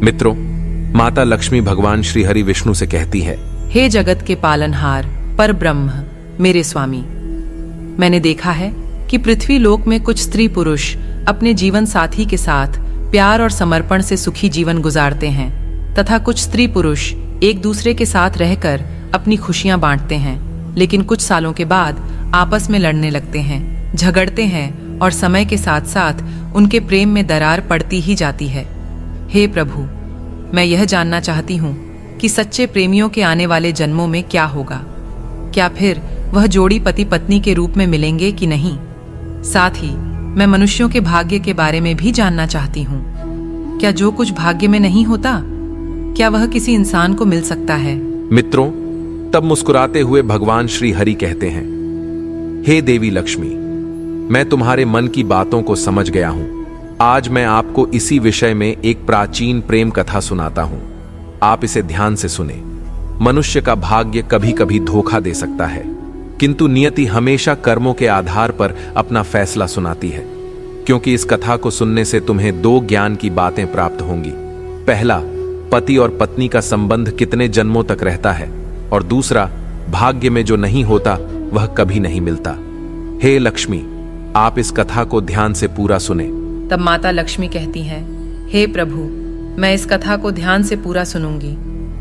मित्रों, माता लक्ष्मी भगवान श्री हरि विष्णु से कहती है, हे जगत के पालनहार पर ब्रह्म मेरे स्वामी, मैंने देखा है कि पृथ्वी लोक में कुछ स्त्री पुरुष अपने जीवन साथी के साथ प्यार और समर्पण से सुखी जीवन गुजारते हैं तथा कुछ स्त्री पुरुष एक दूसरे के साथ रहकर अपनी खुशियां बांटते हैं, लेकिन कुछ सालों के बाद आपस में लड़ने लगते हैं, झगड़ते हैं और समय के साथ साथ उनके प्रेम में दरार पड़ती ही जाती है। हे प्रभु, मैं यह जानना चाहती हूँ कि सच्चे प्रेमियों के आने वाले जन्मों में क्या होगा। क्या फिर वह जोड़ी पति पत्नी के रूप में मिलेंगे कि नहीं? साथ ही मैं मनुष्यों के भाग्य के बारे में भी जानना चाहती हूँ। क्या जो कुछ भाग्य में नहीं होता, क्या वह किसी इंसान को मिल सकता है? मित्रों, तब मुस्कुराते हुए भगवान श्री हरि कहते हैं, हे देवी लक्ष्मी, मैं तुम्हारे मन की बातों को समझ गया हूं। आज मैं आपको इसी विषय में एक प्राचीन प्रेम कथा सुनाता हूं। आप इसे ध्यान से सुने। मनुष्य का भाग्य कभी कभी धोखा दे सकता है, किंतु नियति हमेशा कर्मों के आधार पर अपना फैसला सुनाती है। क्योंकि इस कथा को सुनने से तुम्हें दो ज्ञान की बातें प्राप्त होंगी। पहला, पति और पत्नी का संबंध कितने जन्मों तक रहता है, और दूसरा, भाग्य में जो नहीं होता वह कभी नहीं मिलता। हे लक्ष्मी, आप इस कथा को ध्यान से पूरा सुने। तब माता लक्ष्मी कहती हैं, हे प्रभु, मैं इस कथा को ध्यान से पूरा सुनूंगी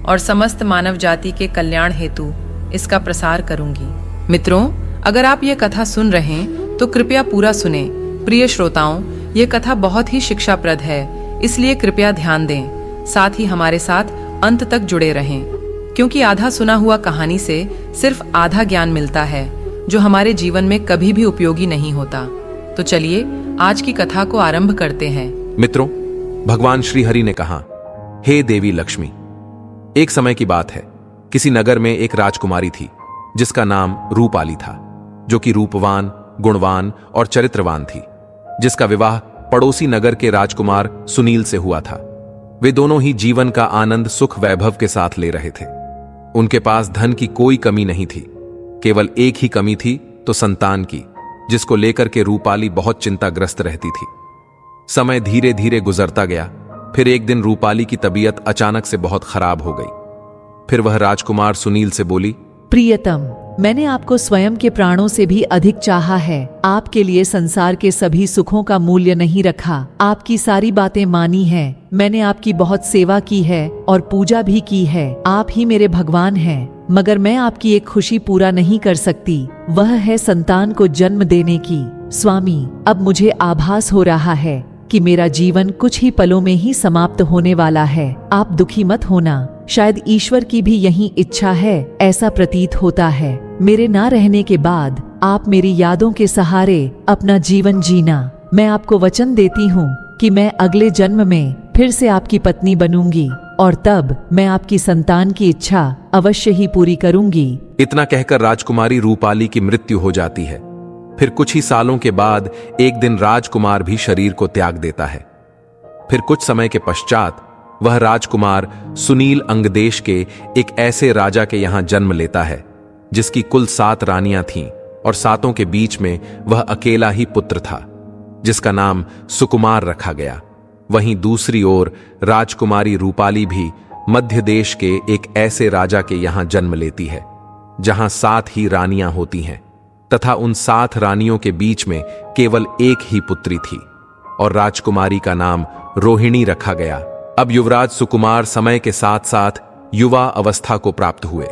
और समस्त मानव जाति के कल्याण हेतु इसका प्रसार करूंगी। मित्रों, अगर आप ये कथा सुन रहे हैं तो कृपया पूरा सुने। प्रिय श्रोताओं, ये कथा बहुत ही शिक्षाप्रद है, इसलिए कृपया ध्यान दें। साथ ही हमारे साथ अंत तक जुड़े रहें, क्योंकि आधा सुना हुआ कहानी से सिर्फ आधा ज्ञान मिलता है, जो हमारे जीवन में कभी भी उपयोगी नहीं होता। तो चलिए आज की कथा को आरंभ करते हैं। मित्रों, भगवान श्री हरि ने कहा, हे देवी लक्ष्मी, एक समय की बात है। किसी नगर में एक राजकुमारी थी जिसका नाम रूपाली था, जो कि रूपवान, गुणवान और चरित्रवान थी, जिसका विवाह पड़ोसी नगर के राजकुमार सुनील से हुआ था। वे दोनों ही जीवन का आनंद सुख वैभव के साथ ले रहे थे। उनके पास धन की कोई कमी नहीं थी, केवल एक ही कमी थी तो संतान की, जिसको लेकर के रूपाली बहुत चिंताग्रस्त रहती थी। समय धीरे धीरे गुजरता गया। फिर एक दिन रूपाली की तबीयत अचानक से बहुत खराब हो गई। फिर वह राजकुमार सुनील से बोली, प्रियतम, मैंने आपको स्वयं के प्राणों से भी अधिक चाहा है। आपके लिए संसार के सभी सुखों का मूल्य नहीं रखा, आपकी सारी बातें मानी है। मैंने आपकी बहुत सेवा की है और पूजा भी की है। आप ही मेरे भगवान हैं, मगर मैं आपकी एक खुशी पूरा नहीं कर सकती, वह है संतान को जन्म देने की। स्वामी, अब मुझे आभास हो रहा है कि मेरा जीवन कुछ ही पलों में ही समाप्त होने वाला है। आप दुखी मत होना, शायद ईश्वर की भी यही इच्छा है, ऐसा प्रतीत होता है। मेरे ना रहने के बाद आप मेरी यादों के सहारे अपना जीवन जीना। मैं आपको वचन देती हूँ कि मैं अगले जन्म में फिर से आपकी पत्नी बनूंगी और तब मैं आपकी संतान की इच्छा अवश्य ही पूरी करूंगी। इतना कहकर राजकुमारी रूपाली की मृत्यु हो जाती है। फिर कुछ ही सालों के बाद एक दिन राजकुमार भी शरीर को त्याग देता है। फिर कुछ समय के पश्चात वह राजकुमार सुनील अंगदेश के एक ऐसे राजा के यहां जन्म लेता है, जिसकी कुल 7 रानियां थीं और 7 के बीच में वह अकेला ही पुत्र था, जिसका नाम सुकुमार रखा गया। वहीं दूसरी ओर राजकुमारी रूपाली भी मध्य देश के एक ऐसे राजा के यहां जन्म लेती है, जहां 7 ही रानियां होती हैं तथा उन 7 रानियों के बीच में केवल एक ही पुत्री थी और राजकुमारी का नाम रोहिणी रखा गया। अब युवराज सुकुमार समय के साथ साथ युवा अवस्था को प्राप्त हुए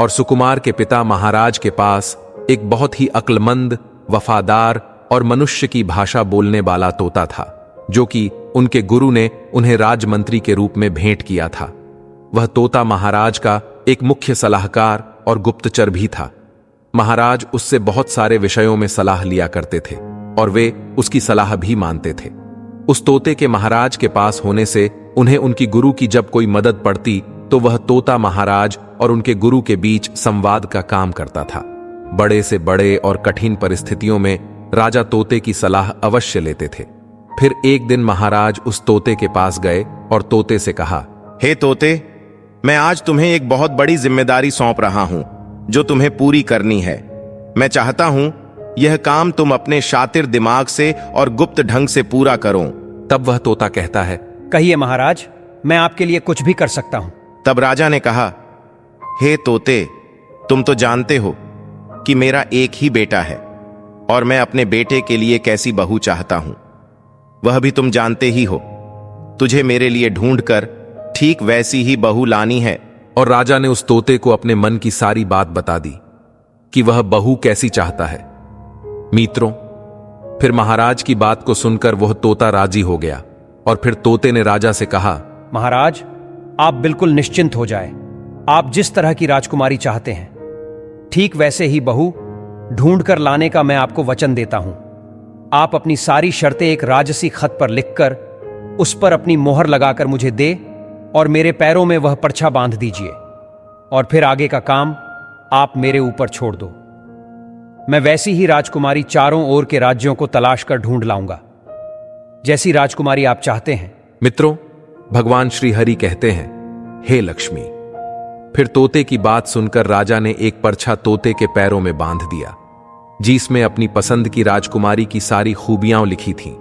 और सुकुमार के पिता महाराज के पास एक बहुत ही अक्लमंद, वफादार और मनुष्य की भाषा बोलने वाला तोता था, जो कि उनके गुरु ने उन्हें राजमंत्री के रूप में भेंट किया था। वह तोता महाराज का एक मुख्य सलाहकार और गुप्तचर भी था। महाराज उससे बहुत सारे विषयों में सलाह लिया करते थे और वे उसकी सलाह भी मानते थे। उस तोते के महाराज के पास होने से उन्हें उनकी गुरु की जब कोई मदद पड़ती तो वह तोता महाराज और उनके गुरु के बीच संवाद का काम करता था। बड़े से बड़े और कठिन परिस्थितियों में राजा तोते की सलाह अवश्य लेते थे। फिर एक दिन महाराज उस तोते के पास गए और तोते से कहा, हे तोते, मैं आज तुम्हें एक बहुत बड़ी जिम्मेदारी सौंप रहा हूं जो तुम्हें पूरी करनी है। मैं चाहता हूं यह काम तुम अपने शातिर दिमाग से और गुप्त ढंग से पूरा करो। तब वह तोता कहता है, कहिए महाराज, मैं आपके लिए कुछ भी कर सकता हूं। तब राजा ने कहा, हे तोते, तुम तो जानते हो कि मेरा एक ही बेटा है और मैं अपने बेटे के लिए कैसी बहू चाहता हूं। वह भी तुम जानते ही हो। तुझे मेरे लिए ढूंढकर ठीक वैसी ही बहू लानी है। और राजा ने उस तोते को अपने मन की सारी बात बता दी कि वह बहू कैसी चाहता है। मित्रों, फिर महाराज की बात को सुनकर वह तोता राजी हो गया और फिर तोते ने राजा से कहा, महाराज, आप बिल्कुल निश्चिंत हो जाए। आप जिस तरह की राजकुमारी चाहते हैं ठीक वैसे ही बहू ढूंढ कर लाने का मैं आपको वचन देता हूं। आप अपनी सारी शर्तें एक राजसी खत पर लिखकर उस पर अपनी मोहर लगाकर मुझे दे और मेरे पैरों में वह पर्चा बांध दीजिए और फिर आगे का काम आप मेरे ऊपर छोड़ दो। मैं वैसी ही राजकुमारी चारों ओर के राज्यों को तलाश कर ढूंढ लाऊंगा, जैसी राजकुमारी आप चाहते हैं। मित्रों, भगवान श्री हरि कहते हैं, हे लक्ष्मी। फिर तोते की बात सुनकर राजा ने एक पर्चा तोते के पैरों में बांध दिया, जिसमें अपनी पसंद की राजकुमारी की सारी खूबियां लिखी थीं।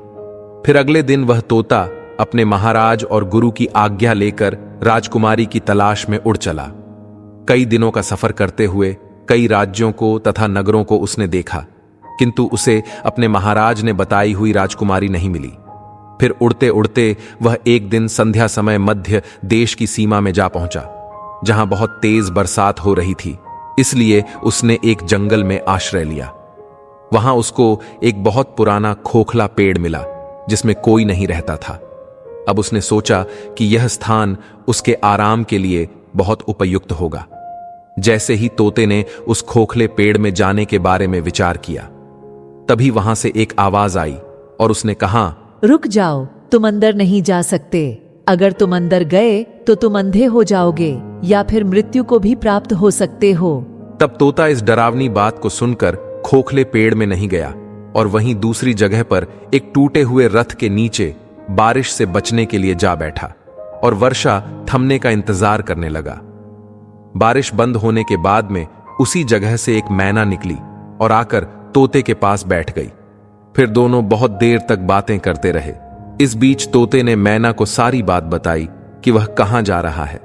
फिर अगले दिन वह तोता अपने महाराज और गुरु की आज्ञा लेकर राजकुमारी की तलाश में उड़ चला। कई दिनों का सफर करते हुए कई राज्यों को तथा नगरों को उसने देखा, किंतु उसे अपने महाराज ने बताई हुई राजकुमारी नहीं मिली। फिर उड़ते उड़ते वह एक दिन संध्या समय मध्य देश की सीमा में जा पहुंचा, जहां बहुत तेज बरसात हो रही थी। इसलिए उसने एक जंगल में आश्रय लिया। वहां उसको एक बहुत पुराना खोखला पेड़ मिला, जिसमें कोई नहीं रहता था। अब उसने सोचा कि यह स्थान उसके आराम के लिए बहुत उपयुक्त होगा। जैसे ही तोते ने उस खोखले पेड़ में जाने के बारे में विचार किया, तभी वहां से एक आवाज आई और उसने कहा, रुक जाओ, तुम अंदर नहीं जा सकते। अगर तुम अंदर गए तो तुम अंधे हो जाओगे या फिर मृत्यु को भी प्राप्त हो सकते हो। तब तोता इस डरावनी बात को सुनकर खोखले पेड़ में नहीं गया और वहीं दूसरी जगह पर एक टूटे हुए रथ के नीचे बारिश से बचने के लिए जा बैठा और वर्षा थमने का इंतजार करने लगा। बारिश बंद होने के बाद में उसी जगह से एक मैना निकली और आकर तोते के पास बैठ गई। फिर दोनों बहुत देर तक बातें करते रहे। इस बीच तोते ने मैना को सारी बात बताई कि वह कहां जा रहा है।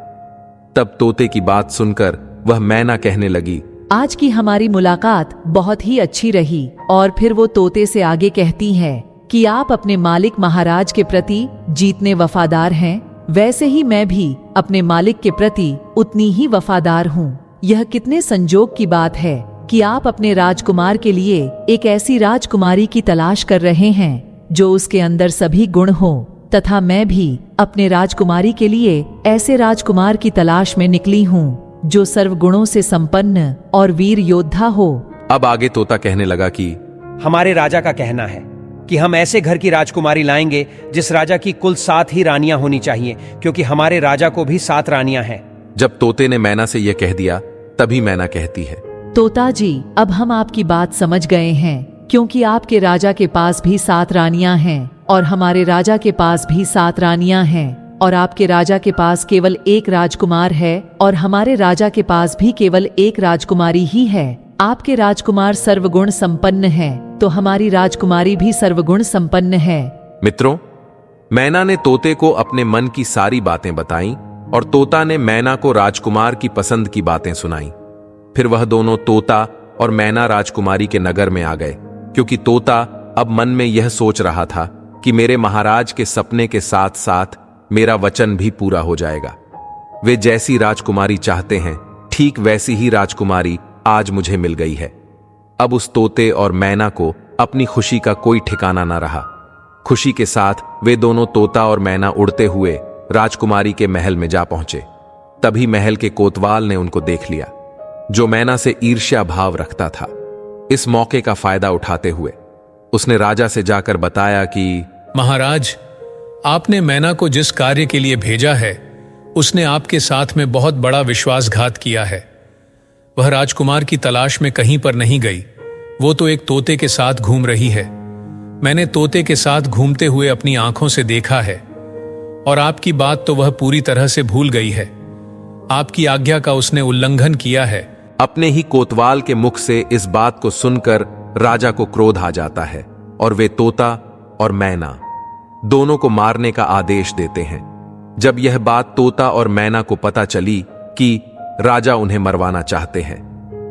तब तोते की बात सुनकर वह मैना कहने लगी, आज की हमारी मुलाकात बहुत ही अच्छी रही। और फिर वो तोते से आगे कहती है कि आप अपने मालिक महाराज के प्रति जितने वफादार हैं, वैसे ही मैं भी अपने मालिक के प्रति उतनी ही वफादार हूँ। यह कितने संजोग की बात है कि आप अपने राजकुमार के लिए एक ऐसी राजकुमारी की तलाश कर रहे हैं जो उसके अंदर सभी गुण हो, तथा मैं भी अपने राजकुमारी के लिए ऐसे राजकुमार की तलाश में निकली हूँ जो सर्वगुणों से संपन्न और वीर योद्धा हो। अब आगे तोता कहने लगा कि हमारे राजा का कहना है कि हम ऐसे घर की राजकुमारी लाएंगे जिस राजा की कुल 7 ही रानियां होनी चाहिए, क्योंकि हमारे राजा को भी 7 रानियां हैं। जब तोते ने मैना से यह कह दिया, तभी मैना कहती है, तोता जी, अब हम आपकी बात समझ गए हैं, क्योंकि आपके राजा के पास भी 7 रानियां हैं और हमारे राजा के पास भी 7 रानियां हैं, और आपके राजा के पास केवल एक राजकुमार है और हमारे राजा के पास भी केवल एक राजकुमारी ही है। आपके राजकुमार सर्वगुण संपन्न है तो हमारी राजकुमारी भी सर्वगुण संपन्न है। मित्रों, मैना ने तोते को अपने मन की सारी बातें बताईं और तोता ने मैना को राजकुमार की पसंद की बातें सुनाईं। फिर वह दोनों, तोता और मैना, राजकुमारी के नगर में आ गए, क्योंकि तोता अब मन में यह सोच रहा था कि मेरे महाराज के सपने के साथ साथ मेरा वचन भी पूरा हो जाएगा। वे जैसी राजकुमारी चाहते हैं, ठीक वैसी ही राजकुमारी आज मुझे मिल गई है। अब उस तोते और मैना को अपनी खुशी का कोई ठिकाना ना रहा। खुशी के साथ वे दोनों, तोता और मैना, उड़ते हुए राजकुमारी के महल में जा पहुंचे। तभी महल के कोतवाल ने उनको देख लिया, जो मैना से ईर्ष्या भाव रखता था। इस मौके का फायदा उठाते हुए उसने राजा से जाकर बताया कि महाराज, आपने मैना को जिस कार्य के लिए भेजा है, उसने आपके साथ में बहुत बड़ा विश्वासघात किया है। वह राजकुमार की तलाश में कहीं पर नहीं गई, वो तो एक तोते के साथ घूम रही है। मैंने तोते के साथ घूमते हुए अपनी आंखों से देखा है, और आपकी बात तो वह पूरी तरह से भूल गई है। आपकी आज्ञा का उसने उल्लंघन किया है। अपने ही कोतवाल के मुख से इस बात को सुनकर राजा को क्रोध आ जाता है और वे तोता और मैना दोनों को मारने का आदेश देते हैं। जब यह बात तोता और मैना को पता चली कि राजा उन्हें मरवाना चाहते हैं,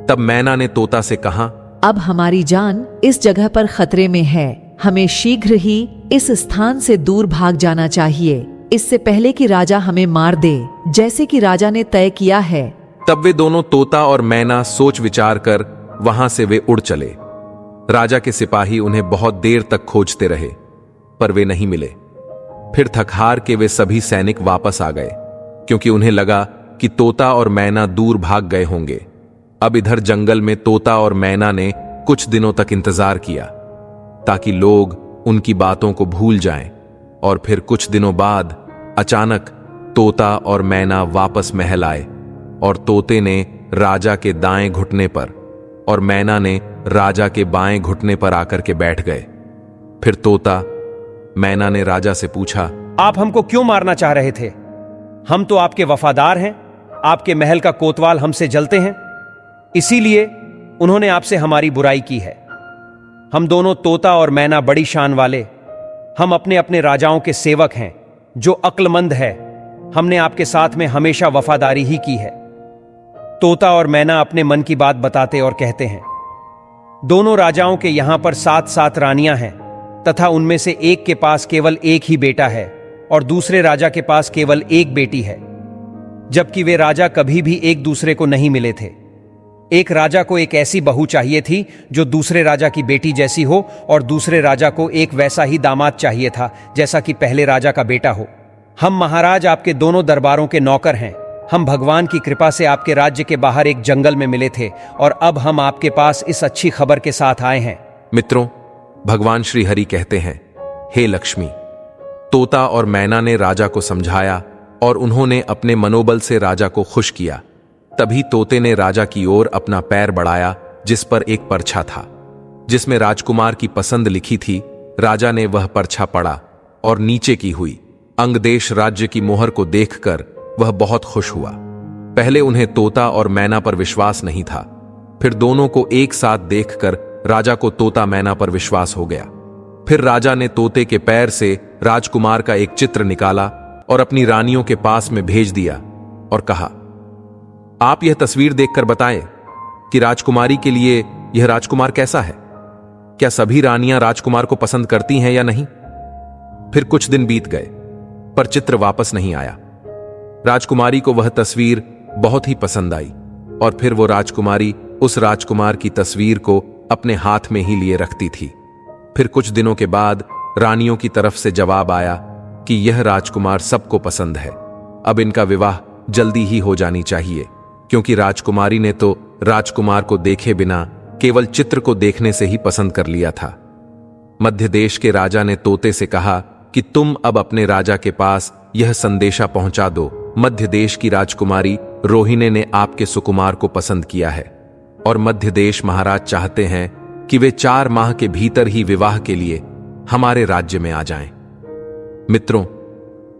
तब मैना ने तोता से कहा, अब हमारी जान इस जगह पर खतरे में है, हमें शीघ्र ही इस स्थान से दूर भाग जाना चाहिए, इससे पहले कि राजा हमें मार दे, जैसे कि राजा ने तय किया है। तब वे दोनों तोता और मैना सोच विचार कर वहां से वे उड़ चले। राजा के सिपाही उन्हें बहुत देर तक खोजते रहे, पर वे नहीं मिले। फिर थक हार के वे सभी सैनिक वापस आ गए, क्योंकि उन्हें लगा कि तोता और मैना दूर भाग गए होंगे। अब इधर जंगल में तोता और मैना ने कुछ दिनों तक इंतजार किया, ताकि लोग उनकी बातों को भूल जाएं, और फिर कुछ दिनों बाद अचानक तोता और मैना वापस महल आए, और तोते ने राजा के दाएं घुटने पर और मैना ने राजा के बाएं घुटने पर आकर के बैठ गए। फिर तोता मैना ने राजा से पूछा, आप हमको क्यों मारना चाह रहे थे? हम तो आपके वफादार हैं, आपके महल का कोतवाल हमसे जलते हैं, इसीलिए उन्होंने आपसे हमारी बुराई की है। हम दोनों तोता और मैना बड़ी शान वाले, हम अपने अपने राजाओं के सेवक हैं जो अक्लमंद है। हमने आपके साथ में हमेशा वफादारी ही की है। तोता और मैना अपने मन की बात बताते और कहते हैं, दोनों राजाओं के यहां पर 7-7 रानियां हैं, तथा उनमें से एक के पास केवल एक ही बेटा है और दूसरे राजा के पास केवल एक बेटी है, जबकि वे राजा कभी भी एक दूसरे को नहीं मिले थे। एक राजा को एक ऐसी बहू चाहिए थी जो दूसरे राजा की बेटी जैसी हो, और दूसरे राजा को एक वैसा ही दामाद चाहिए था जैसा कि पहले राजा का बेटा हो। हम महाराज आपके दोनों दरबारों के नौकर हैं। हम भगवान की कृपा से आपके राज्य के बाहर एक जंगल में मिले थे, और अब हम आपके पास इस अच्छी खबर के साथ आए हैं। मित्रों, भगवान श्री हरि कहते हैं, हे लक्ष्मी। तोता और मैना ने राजा को समझाया और उन्होंने अपने मनोबल से राजा को खुश किया। तभी तोते ने राजा की ओर अपना पैर बढ़ाया, जिस पर एक परछा था, जिसमें राजकुमार की पसंद लिखी थी। राजा ने वह परछा पढ़ा और नीचे की हुई अंगदेश राज्य की मोहर को देखकर वह बहुत खुश हुआ। पहले उन्हें तोता और मैना पर विश्वास नहीं था, फिर दोनों को एक साथ देखकर राजा को तोता मैना पर विश्वास हो गया। फिर राजा ने तोते के पैर से राजकुमार का एक चित्र निकाला और अपनी रानियों के पास में भेज दिया और कहा, आप यह तस्वीर देखकर बताएं कि राजकुमारी के लिए यह राजकुमार कैसा है। क्या सभी रानियां राजकुमार को पसंद करती हैं या नहीं? फिर कुछ दिन बीत गए, पर चित्र वापस नहीं आया। राजकुमारी को वह तस्वीर बहुत ही पसंद आई, और फिर वो राजकुमारी उस राजकुमार की तस्वीर को अपने हाथ में ही लिए रखती थी। फिर कुछ दिनों के बाद रानियों की तरफ से जवाब आया कि यह राजकुमार सबको पसंद है, अब इनका विवाह जल्दी ही हो जानी चाहिए, क्योंकि राजकुमारी ने तो राजकुमार को देखे बिना केवल चित्र को देखने से ही पसंद कर लिया था। मध्य देश के राजा ने तोते से कहा कि तुम अब अपने राजा के पास यह संदेशा पहुंचा दो, मध्य देश की राजकुमारी रोहिणी ने आपके सुकुमार को पसंद किया है, और मध्य देश महाराज चाहते हैं कि वे 4 माह के भीतर ही विवाह के लिए हमारे राज्य में आ जाएं। मित्रों,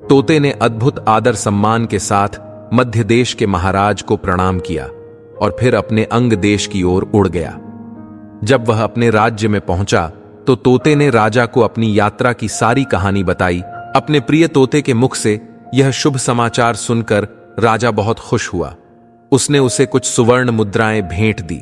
तोते ने अद्भुत आदर सम्मान के साथ मध्य देश के महाराज को प्रणाम किया और फिर अपने अंग देश की ओर उड़ गया। जब वह अपने राज्य में पहुंचा तो तोते ने राजा को अपनी यात्रा की सारी कहानी बताई। अपने प्रिय तोते के मुख से यह शुभ समाचार सुनकर राजा बहुत खुश हुआ। उसने उसे कुछ सुवर्ण मुद्राएं भेंट दी।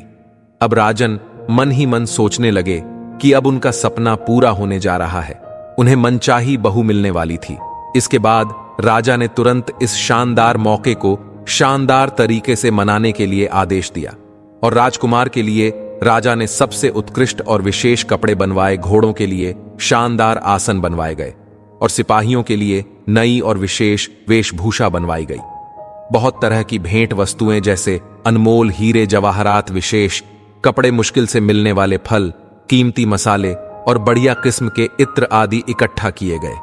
अब राजन मन ही मन सोचने लगे कि अब उनका सपना पूरा होने जा रहा है, उन्हें मनचाही बहू मिलने वाली थी। इसके बाद राजा ने तुरंत इस शानदार मौके को शानदार तरीके से मनाने के लिए आदेश दिया, और राजकुमार के लिए राजा ने सबसे उत्कृष्ट और विशेष कपड़े बनवाए, घोड़ों के लिए शानदार आसन बनवाए गए और सिपाहियों के लिए नई और विशेष वेशभूषा बनवाई गई। बहुत तरह की भेंट वस्तुएं जैसे अनमोल हीरे जवाहरात, विशेष कपड़े, मुश्किल से मिलने वाले फल, कीमती मसाले और बढ़िया किस्म के इत्र आदि इकट्ठा किए गए।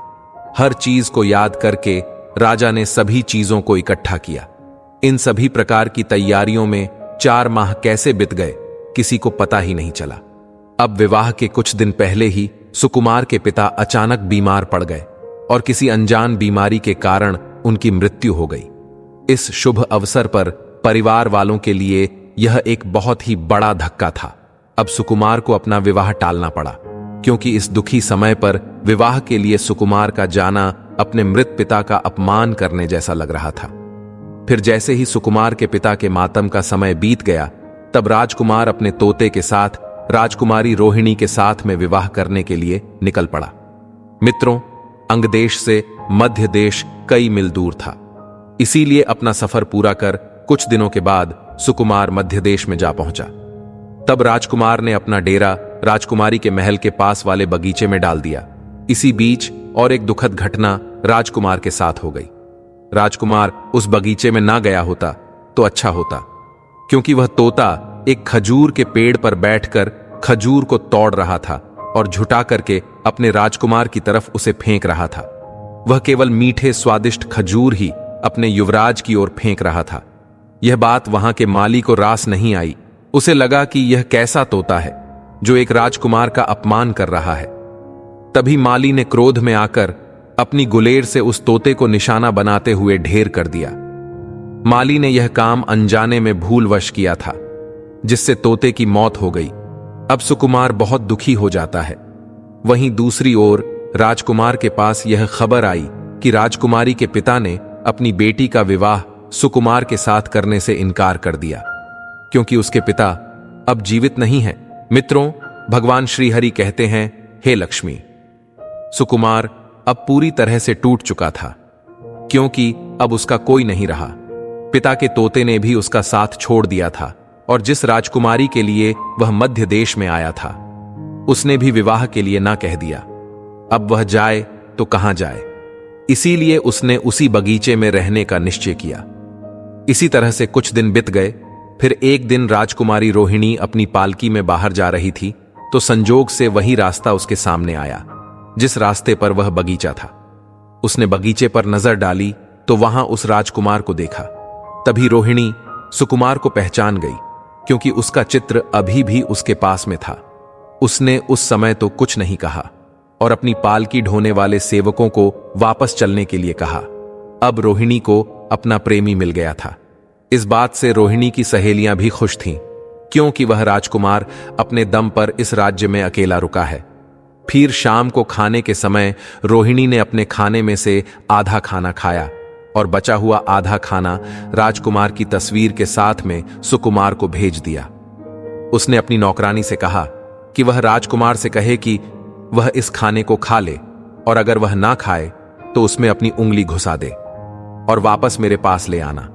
हर चीज को याद करके राजा ने सभी चीजों को इकट्ठा किया। इन सभी प्रकार की तैयारियों में 4 माह कैसे बीत गए किसी को पता ही नहीं चला। अब विवाह के कुछ दिन पहले ही सुकुमार के पिता अचानक बीमार पड़ गए और किसी अनजान बीमारी के कारण उनकी मृत्यु हो गई। इस शुभ अवसर पर परिवार वालों के लिए यह एक बहुत ही बड़ा धक्का था। अब सुकुमार को अपना विवाह टालना पड़ा, क्योंकि इस दुखी समय पर विवाह के लिए सुकुमार का जाना अपने मृत पिता का अपमान करने जैसा लग रहा था। फिर जैसे ही सुकुमार के पिता के मातम का समय बीत गया, तब राजकुमार अपने तोते के साथ राजकुमारी रोहिणी के साथ में विवाह करने के लिए निकल पड़ा। मित्रों, अंगदेश से मध्य देश कई मील दूर था, इसीलिए अपना सफर पूरा कर कुछ दिनों के बाद सुकुमार मध्य देश में जा पहुंचा। तब राजकुमार ने अपना डेरा राजकुमारी के महल के पास वाले बगीचे में डाल दिया। इसी बीच और एक दुखद घटना राजकुमार के साथ हो गई। राजकुमार उस बगीचे में ना गया होता तो अच्छा होता, क्योंकि वह तोता एक खजूर के पेड़ पर बैठकर खजूर को तोड़ रहा था और झुटा करके अपने राजकुमार की तरफ उसे फेंक रहा था। वह केवल मीठे स्वादिष्ट खजूर ही अपने युवराज की ओर फेंक रहा था। यह बात वहां के माली को रास नहीं आई। उसे लगा कि यह कैसा तोता है जो एक राजकुमार का अपमान कर रहा है। तभी माली ने क्रोध में आकर अपनी गुलेर से उस तोते को निशाना बनाते हुए ढेर कर दिया। माली ने यह काम अनजाने में भूलवश किया था, जिससे तोते की मौत हो गई। अब सुकुमार बहुत दुखी हो जाता है। वहीं दूसरी ओर राजकुमार के पास यह खबर आई कि राजकुमारी के पिता ने अपनी बेटी का विवाह सुकुमार के साथ करने से इनकार कर दिया, क्योंकि उसके पिता अब जीवित नहीं हैं। मित्रों, भगवान श्री हरि कहते हैं, हे लक्ष्मी, सुकुमार अब पूरी तरह से टूट चुका था, क्योंकि अब उसका कोई नहीं रहा। पिता के तोते ने भी उसका साथ छोड़ दिया था, और जिस राजकुमारी के लिए वह मध्य देश में आया था, उसने भी विवाह के लिए ना कह दिया। अब वह जाए तो कहां जाए, इसीलिए उसने उसी बगीचे में रहने का निश्चय किया। इसी तरह से कुछ दिन बीत गए। फिर एक दिन राजकुमारी रोहिणी अपनी पालकी में बाहर जा रही थी, तो संजोग से वही रास्ता उसके सामने आया जिस रास्ते पर वह बगीचा था। उसने बगीचे पर नजर डाली तो वहां उस राजकुमार को देखा। तभी रोहिणी सुकुमार को पहचान गई, क्योंकि उसका चित्र अभी भी उसके पास में था। उसने उस समय तो कुछ नहीं कहा और अपनी पालकी ढोने वाले सेवकों को वापस चलने के लिए कहा। अब रोहिणी को अपना प्रेमी मिल गया था। इस बात से रोहिणी की सहेलियां भी खुश थीं, क्योंकि वह राजकुमार अपने दम पर इस राज्य में अकेला रुका है। फिर शाम को खाने के समय रोहिणी ने अपने खाने में से आधा खाना खाया और बचा हुआ आधा खाना राजकुमार की तस्वीर के साथ में सुकुमार को भेज दिया। उसने अपनी नौकरानी से कहा कि वह राजकुमार से कहे कि वह इस खाने को खा ले, और अगर वह ना खाए तो उसमें अपनी उंगली घुसा दे और वापस मेरे पास ले आना।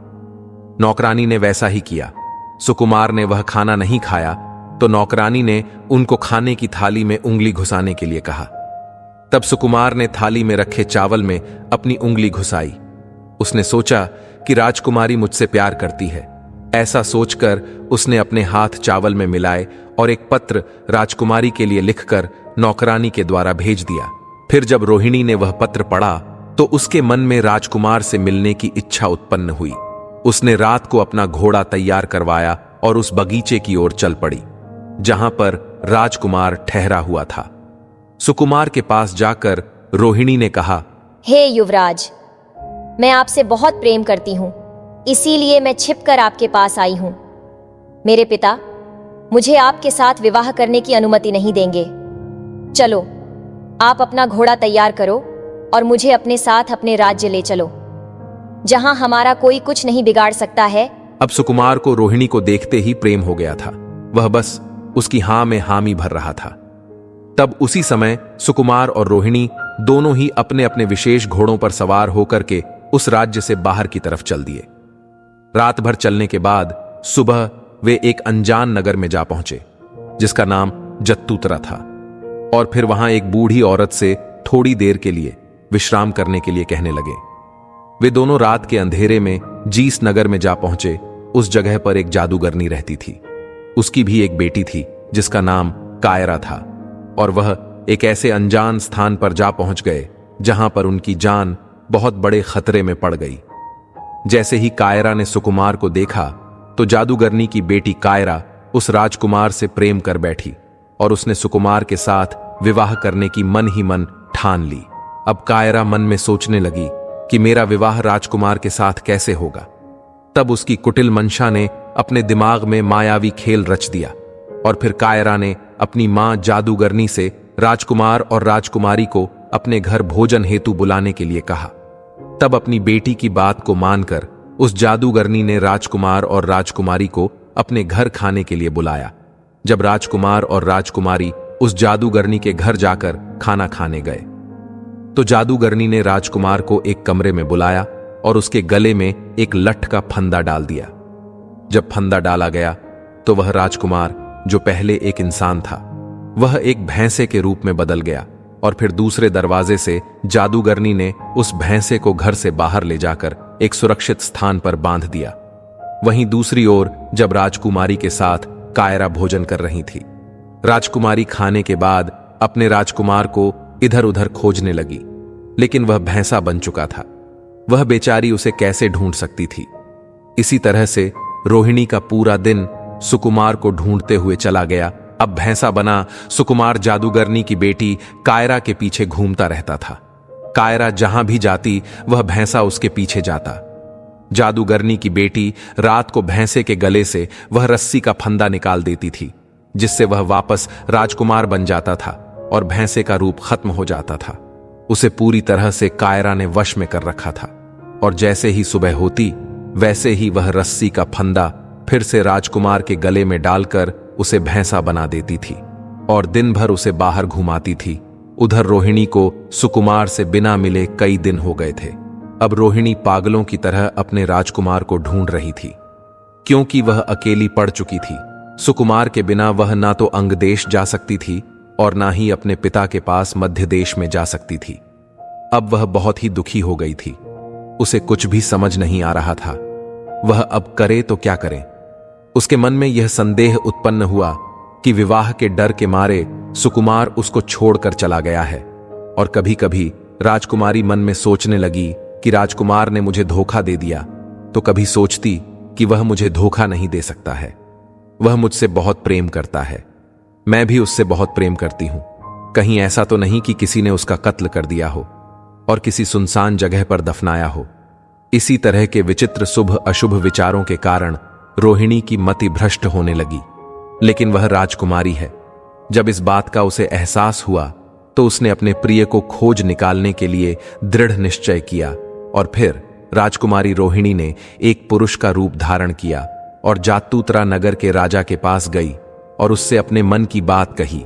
नौकरानी ने वैसा ही किया। सुकुमार ने वह खाना नहीं खाया तो नौकरानी ने उनको खाने की थाली में उंगली घुसाने के लिए कहा। तब सुकुमार ने थाली में रखे चावल में अपनी उंगली घुसाई। उसने सोचा कि राजकुमारी मुझसे प्यार करती है। ऐसा सोचकर उसने अपने हाथ चावल में मिलाए और एक पत्र राजकुमारी के लिए लिखकर नौकरानी के द्वारा भेज दिया। फिर जब रोहिणी ने वह पत्र पढ़ा तो उसके मन में राजकुमार से मिलने की इच्छा उत्पन्न हुई। उसने रात को अपना घोड़ा तैयार करवाया और उस बगीचे की ओर चल पड़ी जहां पर राजकुमार ठहरा हुआ था। सुकुमार के पास जाकर रोहिणी ने कहा, हे युवराज, मैं आपसे बहुत प्रेम करती हूं, इसीलिए मैं छिपकर आपके पास आई हूं। मेरे पिता मुझे आपके साथ विवाह करने की अनुमति नहीं देंगे। चलो, आप अपना घोड़ा तैयार करो और मुझे अपने साथ अपने राज्य ले चलो, जहां हमारा कोई कुछ नहीं बिगाड़ सकता है। अब सुकुमार को रोहिणी को देखते ही प्रेम हो गया था। वह बस उसकी हां में हामी भर रहा था। तब उसी समय सुकुमार और रोहिणी दोनों ही अपने अपने विशेष घोड़ों पर सवार होकर के उस राज्य से बाहर की तरफ चल दिए। रात भर चलने के बाद सुबह वे एक अनजान नगर में जा पहुंचे जिसका नाम जत्तूतरा था, और फिर वहां एक बूढ़ी औरत से थोड़ी देर के लिए विश्राम करने के लिए कहने लगे। वे दोनों रात के अंधेरे में जीस नगर में जा पहुंचे। उस जगह पर एक जादूगरनी रहती थी। उसकी भी एक बेटी थी जिसका नाम कायरा था, और वह एक ऐसे अनजान स्थान पर जा पहुंच गए जहां पर उनकी जान बहुत बड़े खतरे में पड़ गई। जैसे ही कायरा ने सुकुमार को देखा तो जादूगरनी की बेटी कायरा उस राजकुमार से प्रेम कर बैठी और उसने सुकुमार के साथ विवाह करने की मन ही मन ठान ली। अब कायरा मन में सोचने लगी कि मेरा विवाह राजकुमार के साथ कैसे होगा। तब उसकी कुटिल मंशा ने अपने दिमाग में मायावी खेल रच दिया, और फिर कायरा ने अपनी मां जादूगरनी से राजकुमार और राजकुमारी को अपने घर भोजन हेतु बुलाने के लिए कहा। तब अपनी बेटी की बात को मानकर उस जादूगरनी ने राजकुमार और राजकुमारी को अपने घर खाने के लिए बुलाया। जब राजकुमार और राजकुमारी उस जादूगरनी के घर जाकर खाना खाने गए तो जादूगरनी ने राजकुमार को एक कमरे में बुलाया और उसके गले में एक लठ का फंदा डाल दिया। जब फंदा डाला गया तो वह राजकुमार, जो पहले एक इंसान था, वह एक भैंसे के रूप में बदल गया और फिर दूसरे दरवाजे से जादूगरनी ने उस भैंसे को घर से बाहर ले जाकर एक सुरक्षित स्थान पर बांध दिया। वहीं दूसरी ओर जब राजकुमारी के साथ कायरा भोजन कर रही थी, राजकुमारी खाने के बाद अपने राजकुमार को इधर उधर खोजने लगी, लेकिन वह भैंसा बन चुका था। वह बेचारी उसे कैसे ढूंढ सकती थी। इसी तरह से रोहिणी का पूरा दिन सुकुमार को ढूंढते हुए चला गया। अब भैंसा बना सुकुमार जादूगरनी की बेटी कायरा के पीछे घूमता रहता था। कायरा जहां भी जाती वह भैंसा उसके पीछे जाता। जादूगरनी की बेटी रात को भैंसे के गले से वह रस्सी का फंदा निकाल देती थी, जिससे वह वापस राजकुमार बन जाता था और भैंसे का रूप खत्म हो जाता था। उसे पूरी तरह से कायरा ने वश में कर रखा था और जैसे ही सुबह होती वैसे ही वह रस्सी का फंदा फिर से राजकुमार के गले में डालकर उसे भैंसा बना देती थी और दिन भर उसे बाहर घुमाती थी। उधर रोहिणी को सुकुमार से बिना मिले कई दिन हो गए थे। अब रोहिणी पागलों की तरह अपने राजकुमार को ढूंढ रही थी, क्योंकि वह अकेली पड़ चुकी थी। सुकुमार के बिना वह ना तो अंगदेश जा सकती थी और ना ही अपने पिता के पास मध्य देश में जा सकती थी। अब वह बहुत ही दुखी हो गई थी। उसे कुछ भी समझ नहीं आ रहा था, वह अब करे तो क्या करे। उसके मन में यह संदेह उत्पन्न हुआ कि विवाह के डर के मारे सुकुमार उसको छोड़कर चला गया है। और कभी कभी राजकुमारी मन में सोचने लगी कि राजकुमार ने मुझे धोखा दे दिया, तो कभी सोचती कि वह मुझे धोखा नहीं दे सकता है। वह मुझसे बहुत प्रेम करता है, मैं भी उससे बहुत प्रेम करती हूं। कहीं ऐसा तो नहीं कि किसी ने उसका कत्ल कर दिया हो और किसी सुनसान जगह पर दफनाया हो। इसी तरह के विचित्र शुभ अशुभ विचारों के कारण रोहिणी की मति भ्रष्ट होने लगी। लेकिन वह राजकुमारी है। जब इस बात का उसे एहसास हुआ तो उसने अपने प्रिय को खोज निकालने के लिए दृढ़ निश्चय किया और फिर राजकुमारी रोहिणी ने एक पुरुष का रूप धारण किया और जातूतरा नगर के राजा के पास गई और उससे अपने मन की बात कही।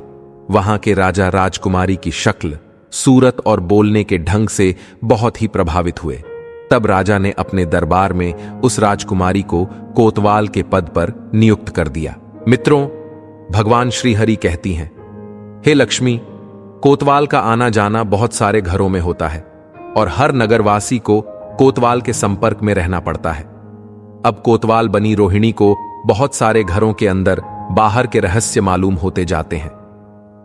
वहां के राजा राजकुमारी की शक्ल, सूरत और बोलने के ढंग से बहुत ही प्रभावित हुए। तब राजा ने अपने दरबार में उस राजकुमारी को कोतवाल के पद पर नियुक्त कर दिया। मित्रों, भगवान श्री हरि कहती हैं, हे लक्ष्मी, कोतवाल का आना जाना बहुत सारे घरों में होता है और हर नगरवासी को कोतवाल के संपर्क में रहना पड़ता है। अब कोतवाल बनी रोहिणी को बहुत सारे घरों के अंदर बाहर के रहस्य मालूम होते जाते हैं।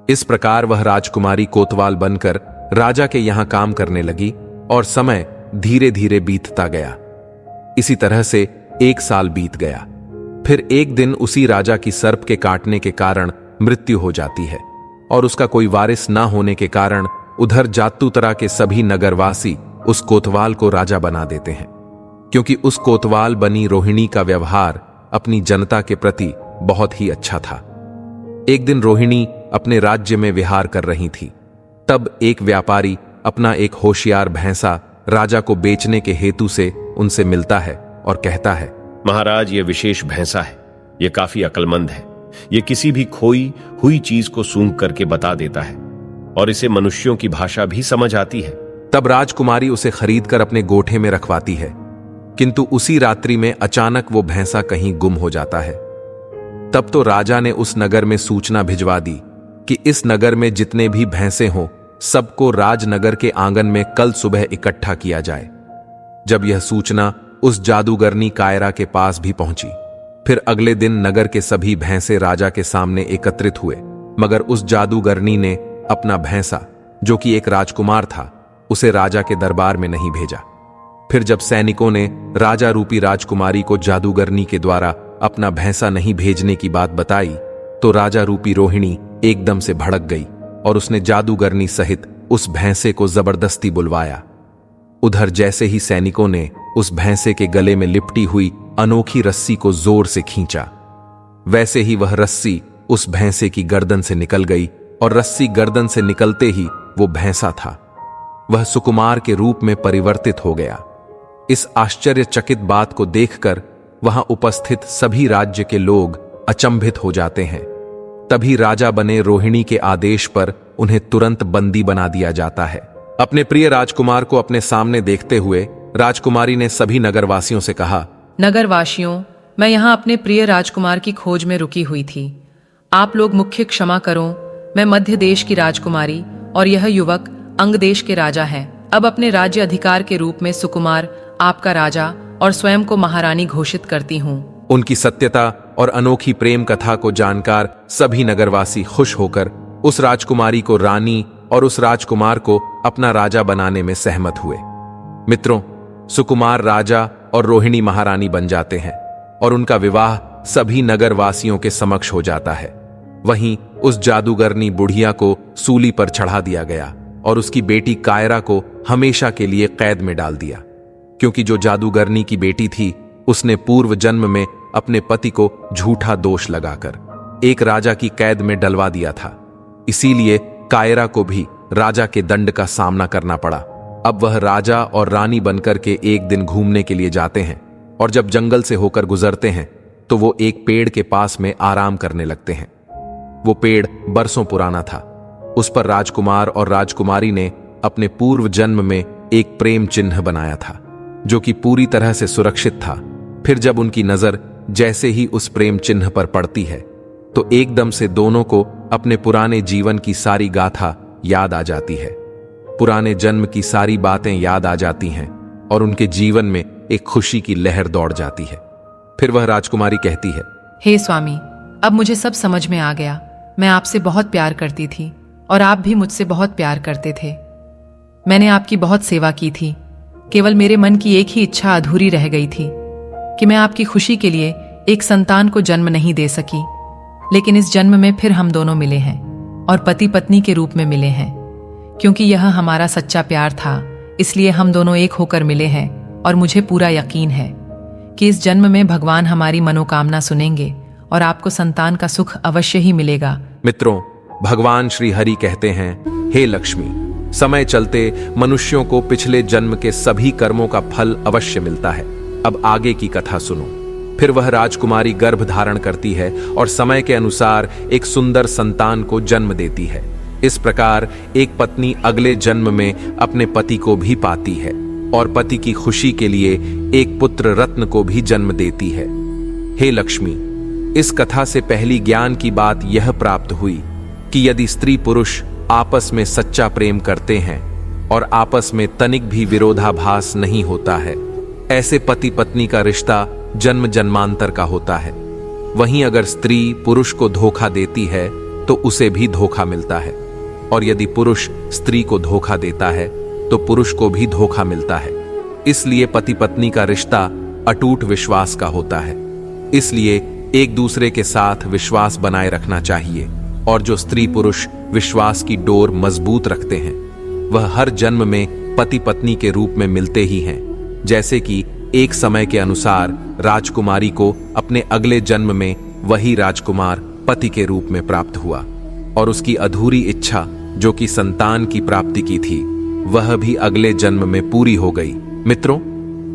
इस प्रकार वह राजकुमारी कोतवाल बनकर राजा के यहां काम करने लगी और समय धीरे धीरे बीतता गया। इसी तरह से 1 साल बीत गया। फिर एक दिन उसी राजा की सर्प के काटने के कारण मृत्यु हो जाती है और उसका कोई वारिस ना होने के कारण उधर जातूतरा के सभी नगरवासी उस कोतवाल को राजा बना देते हैं, क्योंकि उस कोतवाल बनी रोहिणी का व्यवहार अपनी जनता के प्रति बहुत ही अच्छा था। एक दिन रोहिणी अपने राज्य में विहार कर रही थी। तब एक व्यापारी अपना एक होशियार भैंसा राजा को बेचने के हेतु से उनसे मिलता है और कहता है, महाराज, ये विशेष भैंसा है, ये काफी अक्लमंद है। ये किसी भी खोई हुई चीज को सूंघ करके बता देता है और इसे मनुष्यों की भाषा भी समझ आती है। तब राजकुमारी उसे खरीदकर अपने गोठे में रखवाती है, किंतु उसी रात्रि में अचानक वो भैंसा कहीं गुम हो जाता है। तब तो राजा ने उस नगर में सूचना भिजवा दी कि इस नगर में जितने भी भैंसे हों सबको राजनगर के आंगन में कल सुबह इकट्ठा किया जाए। जब यह सूचना उस जादूगरनी कायरा के पास भी पहुंची, फिर अगले दिन नगर के सभी भैंसे राजा के सामने एकत्रित हुए, मगर उस जादूगरनी ने अपना भैंसा, जो कि एक राजकुमार था, उसे राजा के दरबार में नहीं भेजा। फिर जब सैनिकों ने राजा रूपी राजकुमारी को जादूगरनी के द्वारा अपना भैंसा नहीं भेजने की बात बताई, तो राजा रूपी रोहिणी एकदम से भड़क गई और उसने जादूगरनी सहित उस भैंसे को जबरदस्ती बुलवाया। उधर जैसे ही सैनिकों ने उस भैंसे के गले में लिपटी हुई अनोखी रस्सी को जोर से खींचा, वैसे ही वह रस्सी उस भैंसे की गर्दन से निकल गई और रस्सी गर्दन से निकलते ही वो भैंसा था वह सुकुमार के रूप में परिवर्तित हो गया। इस आश्चर्यचकित बात को देखकर वहां उपस्थित सभी राज्य के लोग अचंभित हो जाते हैं। तभी राजा बने रोहिणी के आदेश पर उन्हें तुरंत बंदी बना दिया जाता है। अपने प्रिय राजकुमार को अपने सामने देखते हुए राजकुमारी ने सभी नगरवासियों से कहा, नगरवासियों, मैं यहाँ अपने प्रिय राजकुमार की खोज में रुकी हुई थी। आप लोग मुख्य क्षमा करो। मैं मध्य देश की राजकुमारी और यह युवक अंग देश के राजा हैं। अब अपने राज्य अधिकार के रूप में सुकुमार आपका राजा और स्वयं को महारानी घोषित करती हूँ। उनकी सत्यता और अनोखी प्रेम कथा को जानकर सभी नगरवासी खुश होकर उस राजकुमारी को रानी और उस राजकुमार को अपना राजा बनाने में सहमत हुए। मित्रों, सुकुमार राजा और रोहिणी महारानी बन जाते हैं और उनका विवाह सभी नगरवासियों के समक्ष हो जाता है। वहीं उस जादूगरनी बुढ़िया को सूली पर चढ़ा दिया गया और उसकी बेटी कायरा को हमेशा के लिए कैद में डाल दिया, क्योंकि जो जादूगरनी की बेटी थी उसने पूर्व जन्म में अपने पति को झूठा दोष लगाकर एक राजा की कैद में डलवा दिया था। इसीलिए कायरा को भी राजा के दंड का सामना करना पड़ा। अब वह राजा और रानी बनकर के एक दिन घूमने के लिए जाते हैं और जब जंगल से होकर गुजरते हैं तो वो एक पेड़ के पास में आराम करने लगते हैं। वो पेड़ बरसों पुराना था। उस पर राजकुमार और राजकुमारी ने अपने पूर्व जन्म में एक प्रेम चिन्ह बनाया था, जो कि पूरी तरह से सुरक्षित था। फिर जब उनकी नजर जैसे ही उस प्रेम चिन्ह पर पड़ती है तो एकदम से दोनों को अपने पुराने जीवन की सारी गाथा याद आ जाती है। पुराने जन्म की सारी बातें याद आ जाती हैं और उनके जीवन में एक खुशी की लहर दौड़ जाती है। फिर वह राजकुमारी कहती है, हे स्वामी, अब मुझे सब समझ में आ गया। मैं आपसे बहुत प्यार करती थी और आप भी मुझसे बहुत प्यार करते थे। मैंने आपकी बहुत सेवा की थी। केवल मेरे मन की एक ही इच्छा अधूरी रह गई थी कि मैं आपकी खुशी के लिए एक संतान को जन्म नहीं दे सकी। लेकिन इस जन्म में फिर हम दोनों मिले हैं और पति पत्नी के रूप में मिले हैं। क्योंकि यह हमारा सच्चा प्यार था, इसलिए हम दोनों एक होकर मिले हैं और मुझे पूरा यकीन है कि इस जन्म में भगवान हमारी मनोकामना सुनेंगे और आपको संतान का सुख अवश्य ही मिलेगा। मित्रों, भगवान श्री हरि कहते हैं, हे लक्ष्मी, समय चलते मनुष्यों को पिछले जन्म के सभी कर्मों का फल अवश्य मिलता है। अब आगे की कथा सुनो। फिर वह राजकुमारी गर्भ धारण करती है और समय के अनुसार एक सुंदर संतान को जन्म देती है। इस प्रकार एक पत्नी अगले जन्म में अपने पति को भी पाती है और पति की खुशी के लिए एक पुत्र रत्न को भी जन्म देती है। हे लक्ष्मी, इस कथा से पहली ज्ञान की बात यह प्राप्त हुई कि यदि स्त्री पुरुष आपस में सच्चा प्रेम करते हैं और आपस में तनिक भी विरोधाभास नहीं होता है, ऐसे पति पत्नी का रिश्ता जन्म जन्मांतर का होता है। वहीं अगर स्त्री पुरुष को धोखा देती है तो उसे भी धोखा मिलता है, और यदि पुरुष स्त्री को धोखा देता है तो पुरुष को भी धोखा मिलता है। इसलिए पति पत्नी का रिश्ता अटूट विश्वास का होता है। इसलिए एक दूसरे के साथ विश्वास बनाए रखना चाहिए, और जो स्त्री पुरुष विश्वास की डोर मजबूत रखते हैं वह हर जन्म में पति पत्नी के रूप में मिलते ही हैं। जैसे कि एक समय के अनुसार राजकुमारी को अपने अगले जन्म में वही राजकुमार पति के रूप में प्राप्त हुआ और उसकी अधूरी इच्छा जो कि संतान की प्राप्ति की थी वह भी अगले जन्म में पूरी हो गई। मित्रों,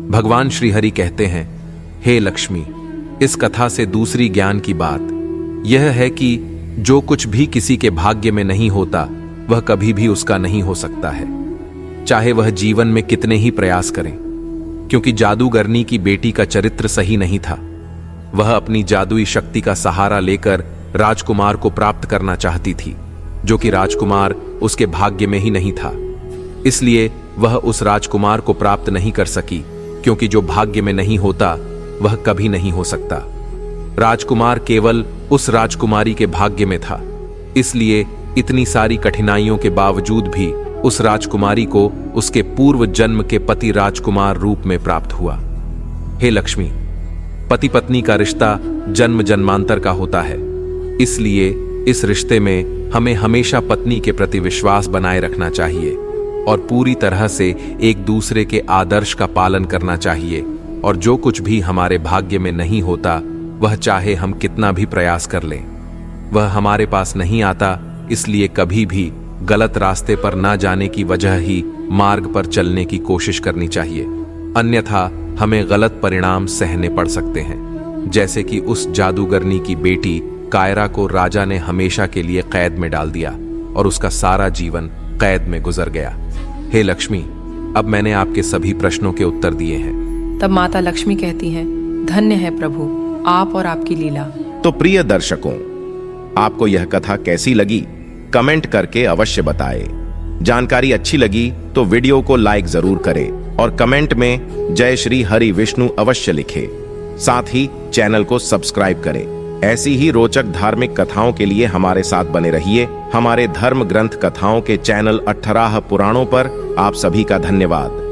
भगवान श्री हरि कहते हैं, हे लक्ष्मी, इस कथा से दूसरी ज्ञान की बात यह है कि जो कुछ भी किसी के भाग्य में नहीं होता वह कभी भी उसका नहीं हो सकता है, चाहे वह जीवन में कितने ही प्रयास करें। क्योंकि जादूगरनी की बेटी का चरित्र सही नहीं था। वह अपनी जादुई शक्ति का सहारा लेकर राजकुमार को प्राप्त करना चाहती थी, जो कि राजकुमार उसके भाग्य में ही नहीं था। इसलिए वह उस राजकुमार को प्राप्त नहीं कर सकी, क्योंकि जो भाग्य में नहीं होता वह कभी नहीं हो सकता। राजकुमार केवल उस राजकुमारी के भाग्य में था। इसलिए इतनी सारी कठिनाइयों के बावजूद भी उस राजकुमारी को उसके पूर्व जन्म के पति राजकुमार रूप में प्राप्त हुआ। हे लक्ष्मी, पति पत्नी का रिश्ता जन्म जन्मांतर का होता है। इसलिए इस रिश्ते में हमें हमेशा पत्नी के प्रति विश्वास बनाए रखना चाहिए और पूरी तरह से एक दूसरे के आदर्श का पालन करना चाहिए। और जो कुछ भी हमारे भाग्य में नहीं होता वह चाहे हम कितना भी प्रयास कर लें वह हमारे पास नहीं आता। इसलिए कभी भी गलत रास्ते पर ना जाने की वजह ही मार्ग पर चलने की कोशिश करनी चाहिए, अन्यथा हमें गलत परिणाम सहने पड़ सकते हैं। जैसे कि उस जादूगरनी की बेटी कायरा को राजा ने हमेशा के लिए कैद में डाल दिया और उसका सारा जीवन कैद में गुजर गया। हे लक्ष्मी, अब मैंने आपके सभी प्रश्नों के उत्तर दिए हैं। तब माता लक्ष्मी कहती हैं, धन्य है प्रभु, आप और आपकी लीला। तो प्रिय दर्शकों, आपको यह कथा कैसी लगी कमेंट करके अवश्य बताएं। जानकारी अच्छी लगी तो वीडियो को लाइक जरूर करें और कमेंट में जय श्री हरि विष्णु अवश्य लिखें। साथ ही चैनल को सब्सक्राइब करें। ऐसी ही रोचक धार्मिक कथाओं के लिए हमारे साथ बने रहिए। हमारे धर्म ग्रंथ कथाओं के चैनल 18 पुराणों पर आप सभी का धन्यवाद।